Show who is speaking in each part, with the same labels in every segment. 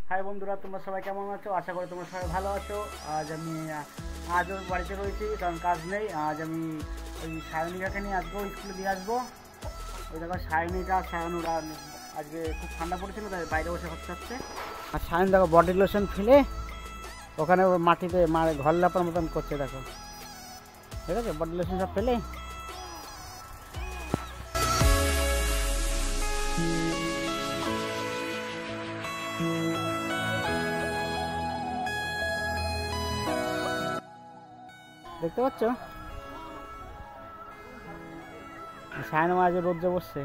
Speaker 1: High বন্ধুরা, তোমরা সবাই কেমন আছো? আশা করি তোমরা সবাই ভালো আছো। আজও বাড়িতে রয়েছি, কারণ কাজ নেই। আজ আমি ওই সায়নিকাকে নিয়ে আসবো, স্কুলে দিয়ে আসবো। ওই দেখো সায়নিকা সায়নুরা আজকে খুব ঠান্ডা পড়েছিল, তাই বাইরে বসে হচ্ছে। আর সায়ন দেখো বডি লোশন ফেলে ওখানে মাটিতে ঘর লাপার মতন করছে, দেখো ঠিক আছে, বডি লোশন সব ফেলে। দেখতে পাচ্ছ সায়ন আজ রোদ্রে বসছে,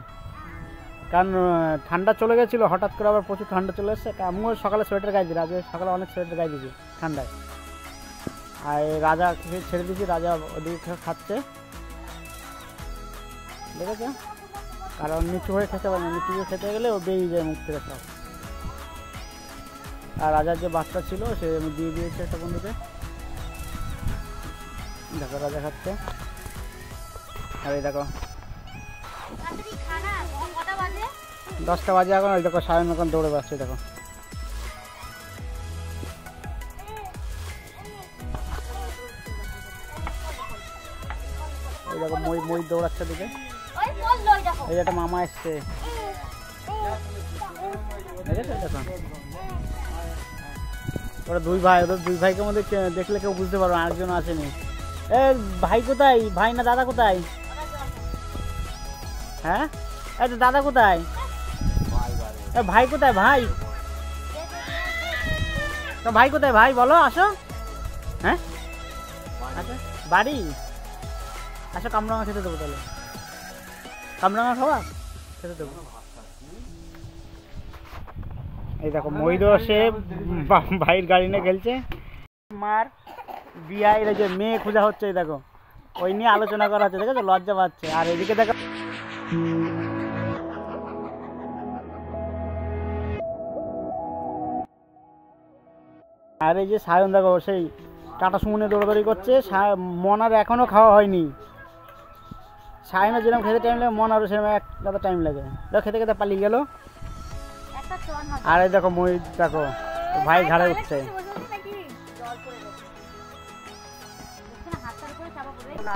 Speaker 1: কারণ ঠান্ডা চলে গেছিলো, হঠাৎ করে আবার প্রচুর ঠান্ডা চলে এসছে। আমিও সকালে সোয়েটার গায়ে দিই, আজকে সকালে অনেক সোয়েটার গায়ে দিয়েছি ঠান্ডায়। আর রাজা ছেড়ে দিয়েছি, রাজা ওদিকে খাচ্ছে, দেখেছো, কারণ নিচু হয়ে খেতে পারে না, নিচু হয়ে খেতে গেলে ও বেরিয়ে যায় মুখ থেকে সব। আর রাজার যে বাচ্চা ছিল সে আমি দিয়ে দিয়েছি একটা বন্ধুকে, দেখো রাজা খাচ্ছে। আর এই দেখো 10টা বাজে এখন, ওই দেখো সায়ন এখন দৌড়ে বেড়াচ্ছে, দেখো ওই দেখো মই দৌড়াচ্ছে দিকে। এই একটা মামা এসছে, দেখেছো দেখো ওরা দুই ভাই, ওদের দুই ভাইকে মধ্যে দেখলে কেউ বুঝতে পারবে আরেকজন আসেনি। এ ভাই কোথায়? ভাই না দাদা কোথায়? হ্যাঁ এই তো দাদা কোথায়? ভাই কোথায়? ভাই তো ভাই কোথায়? ভাই বলো, আসো। হ্যাঁ আচ্ছা বাড়ি আসো, কামরাঙা খেতে দেবো, তাহলে কামরাঙা খাওয়া খেতে দেবো। এই দেখো মহিদ সে ভাইয়ের গাড়ি নিয়ে খেলছে, মার বিয়ের যে মেয়ে খোঁজা হচ্ছে, এই দেখো ওই নিয়ে আলোচনা করা হচ্ছে, দেখেছো লজ্জা পাচ্ছে। আর এদিকে দেখো আর এই যে সায়ন দেখো সেই টাটা সুমনে দৌড়াদৌড়ি করছে। মনার এখনো খাওয়া হয়নি, সায়নের যেরকম খেতে টাইম লাগে মনারও সেরকম একটা টাইম লাগে, দেখো খেতে খেতে পালিয়ে গেল। আর এই দেখো মই দেখো ভাই ঘাড়ে উঠছে।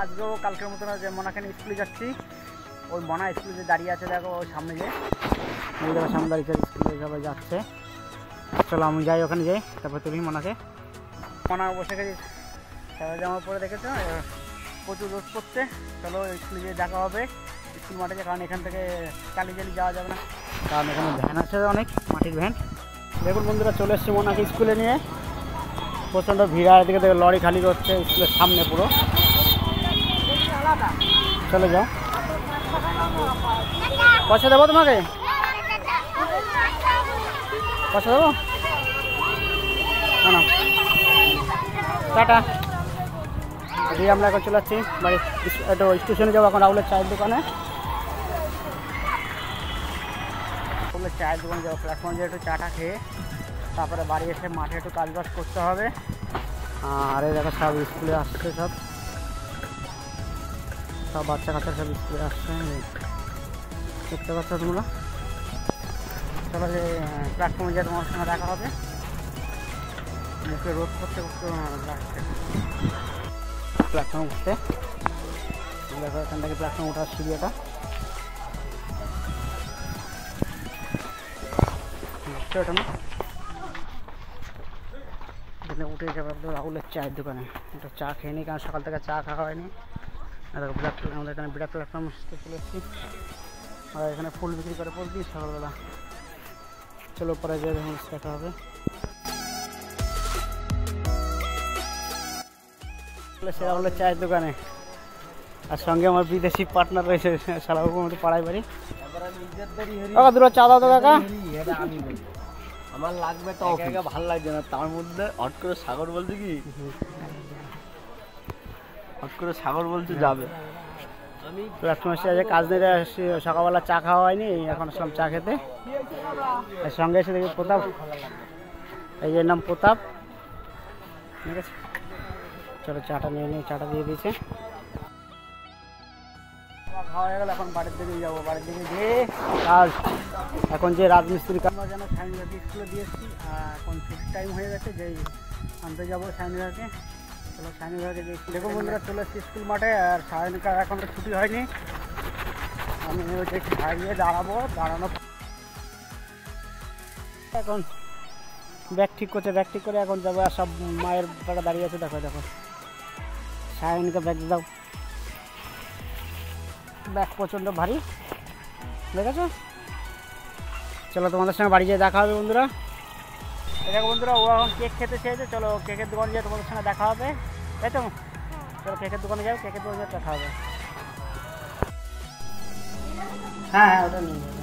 Speaker 1: আজকেও কালকের মতন যে মনাকে নিয়ে স্কুলে যাচ্ছি, ওই মনা স্কুলে যে দাঁড়িয়ে আছে দেখো ওই সামনে, যে ওই দেখো সামনে দাঁড়িয়ে স্কুলে সবাই যাচ্ছে। চলো আমি যাই, ওখানে যাই, তারপর তুলি মনাকে। মনা বসে গেছি সাদা জামা পরে, দেখেছো প্রচুর রোদ পড়ছে। চলো স্কুলে গিয়ে দেখা হবে, স্কুল মাঠে, কারণ এখান থেকে চালিয়ে যাওয়া যাবে না, কারণ এখানে ভ্যান আছে অনেক, মাটির ভ্যান। দেখুন বন্ধুরা চলে এসছি মনাকে স্কুলে নিয়ে, প্রচণ্ড ভিড়, আর এদিকে দেখে লরি খালি করছে স্কুলের সামনে পুরো। চলে যাও, পয়সা দেবো তোমাকে, পয়সা দেবো না, টাটা। দিয়ে আমরা এখন চলে যাচ্ছি বাড়ি, একটু স্টেশনে যাবো এখন, রাহুলের চায়ের দোকানে, রাহুলের চায়ের দোকানে যাবো, প্ল্যাটফর্মে একটু চাটা খেয়ে তারপরে বাড়ি এসে মাঠে একটু কাজবাজ করতে হবে। আর এই দেখো সব স্কুলে আসছে, সব বাচ্চা কাচ্চা সব স্কুলে আসছে, দেখতে পাচ্ছ তোমরা। চলো যে প্ল্যাটফর্মে গিয়ে তোমার সঙ্গে দেখা হবে, মুখে রোদ করতে করতে লাগছে প্ল্যাটফর্মে উঠতে। দেখো এখান থেকে প্ল্যাটফর্মে ওঠার সিঁড়িটা, ওটা না এখানে উঠে যাবে রাহুলের চায়ের দোকানে, একটা চা খেয়ে নিই, কারণ সকাল থেকে চা খাওয়া হয়নি। দেখো আমাদের এখানে বিরাট প্ল্যাটফর্ম চলে এসেছি, আর এখানে ফুল বিক্রি করে পড়বি সকালবেলা। চলো পরে যাবে, দেখা হবে। সেরা হলো চায়ের দোকানে, আর সঙ্গে আমার বিদেশি পার্টনার রয়েছে, সালাবাবু মতো পাড়ায় বাড়ি। দুটো চা দাও তো কাকা।
Speaker 2: আমার লাগবে তো, ভালো লাগছে না, তার মধ্যে হট করে সাগর বলছে কি, হট করে সাগর বলছে যাবে।
Speaker 1: প্ল্যাটফর্মে এসে কাজ নিয়ে আসছি, সকালবেলা চা খাওয়া হয়নি, এখন আসলাম চা খেতে। আর সঙ্গে এসে দেখি প্রতাপ, এই যে নাম প্রতাপ, ঠিক আছে। চলো চাটা নিয়ে নিই, চাটা দিয়ে দিয়েছে। খাওয়া হয়ে গেল, এখন বাড়ির দিকে যাবো। বাড়ির দিকে যেয়ে কাজ, এখন যে রাজমিস্ত্রি কাজ যেন সাইনঘাটে স্কুলে দিয়েছি, এখন ছুটির টাইম হয়ে গেছে, যেই আনতে যাবো সাইনঘাটে। চলো সাইনঘাটে যে দেখো বন্ধুরা চলে এসেছি স্কুল মাঠে, আর সাইনঘাট এখন তো ছুটি হয়নি। আমি ওই খাইয়ে দাঁড়ানো এখন ব্যাগ ঠিক করছে, ব্যাগ ঠিক করে এখন যাবো। আর সব মায়ের পাড়া দাঁড়িয়ে আছে, দেখো দেখো সায়নকে ব্যাগ দাও, ব্যাগ প্রচণ্ড ভারী, দেখেছো? চলো তোমাদের সঙ্গে বাড়ি যেয়ে দেখা হবে বন্ধুরা। দেখো বন্ধুরা, ও এখন কেক খেতে চেয়েছে, চলো কেকের দোকানে যেয়ে তোমাদের সঙ্গে দেখা হবে, তাই তো? চলো কেকের দোকানে যাও, কেকের দোকানে যেয়ে দেখা হবে। হ্যাঁ হ্যাঁ, ওটা নিয়ে যাবে।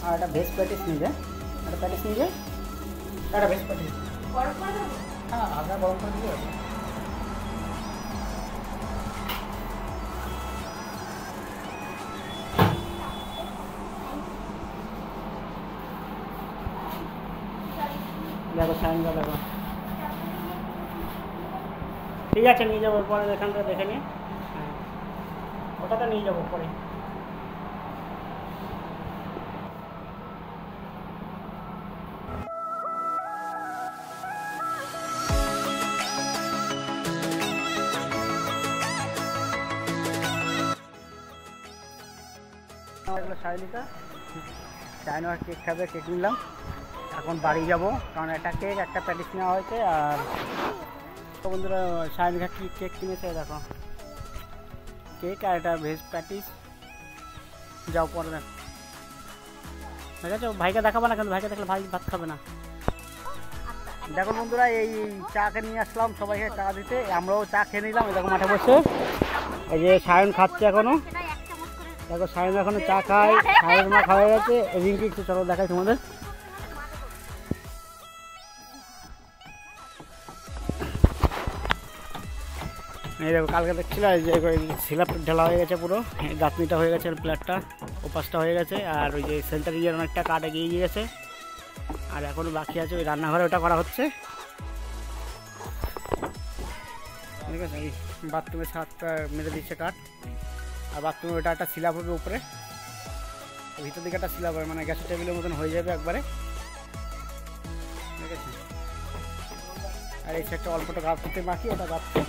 Speaker 1: আর একটা ভেজ প্যাটিস নিয়ে যায়, একটা প্যাটিস নিয়ে যায়, একটা ভেজ প্যাটিস। হ্যাঁ আদা গরম করে দিয়ে আছে। দেখো সাইনটা দেখো, ঠিক আছে নিয়ে যাবো পরে, এখান থেকে দেখে নিয়ে। হ্যাঁ ওটাতে নিয়ে যাবো পরে। সাইনিটা সাইন আর কেক খাবে, কেক নিলাম। এখন বাড়ি যাব, কারণ একটা কেক একটা প্যাটিস নেওয়া হয়েছে। আর বন্ধুরা সাইন কি কেক কিনেছে দেখো, কেক আর একটা ভেজ প্যাটিস। যাও পরে দেখ, ঠিক আছে? ভাইকে দেখাবো না, কিন্তু ভাইকে দেখলে ভাই ভাত খাবে না। দেখো বন্ধুরা, এই চাকে নিয়ে আসলাম সবাইকে চা দিতে, আমরাও চা খেয়ে নিলাম। দেখো মাঠে বসে এই যে সায়ন খাচ্ছে এখনো, দেখো সায়ন এখনো চা খায়, সায়ন মা খাওয়া গেছে। রিঙ্কি একটু চলো দেখাই তোমাদের। এই দেখো কালকে দেখছিল যে সিলাপ ঢালা হয়ে গেছে, পুরো গাঁথনিটা হয়ে গেছে, প্লেটটা ওপাশটা হয়ে গেছে। আর ওই যে সেন্টার দিয়ে অনেকটা কাঠ এগিয়ে গিয়েছে, আর এখনো বাকি আছে ওই রান্নাঘরে, ওটা করা হচ্ছে। ঠিক আছে, এই বাথরুমের ছাদটা মেরে দিচ্ছে কাঠ, আর বাথরুমে ওটা একটা সিলাপ হবে উপরে, ভিতর দিকে একটা সিলাপ হবে, মানে গ্যাসের টেবিলের মতন হয়ে যাবে একবারে। ঠিক আছে, আর এই সাইডটা অল্পটা গাঁথতে বাকি, ওটা গাঁথছে।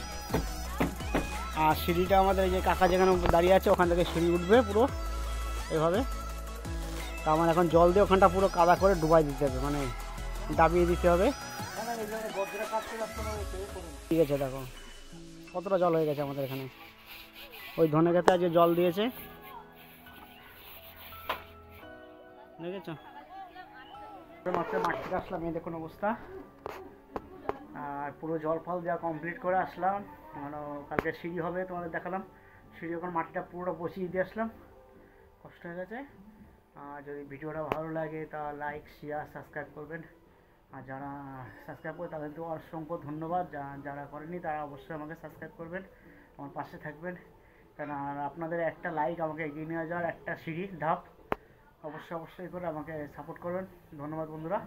Speaker 1: আর সিঁড়িটা আমাদের এই যে কাকা যেখানে দাঁড়িয়ে আছে, ওখান থেকে সিঁড়ি উঠবে পুরো এইভাবে। তা আমার এখন জল দিয়ে ওখানটা পুরো কাদা করে ডুবাই দিতে হবে, মানে দাবিয়ে দিতে হবে। ঠিক আছে, দেখো কতটা জল হয়ে গেছে আমাদের এখানে। ওই ধনে খেতে আজকে জল দিয়েছে, দেখেছ? মাত্র মাঠ থেকে আসলাম, এই দেখুন অবস্থা। আর পুরো জল ফল দেওয়া কমপ্লিট করে আসলাম, মানে কালকে সিঁড়ি হবে তোমাদের দেখালাম। সিঁড়ি এখন মাটিটা পুরোটা বসিয়ে দিয়ে আসলাম, কষ্ট হয়ে গেছে। আর যদি ভিডিওটা ভালো লাগে তা লাইক শেয়ার সাবস্ক্রাইব করবেন। আর যারা সাবস্ক্রাইব করে তাদেরকে অসংখ্য ধন্যবাদ, যারা করেনি তারা অবশ্যই আমাকে সাবস্ক্রাইব করবেন, আমার পাশে থাকবেন। কেন আর আপনাদের একটা লাইক আমাকে এগিয়ে নিয়ে যাওয়ার একটা সিঁড়ির ধাপ, অবশ্যই করে আমাকে সাপোর্ট করবেন। ধন্যবাদ বন্ধুরা।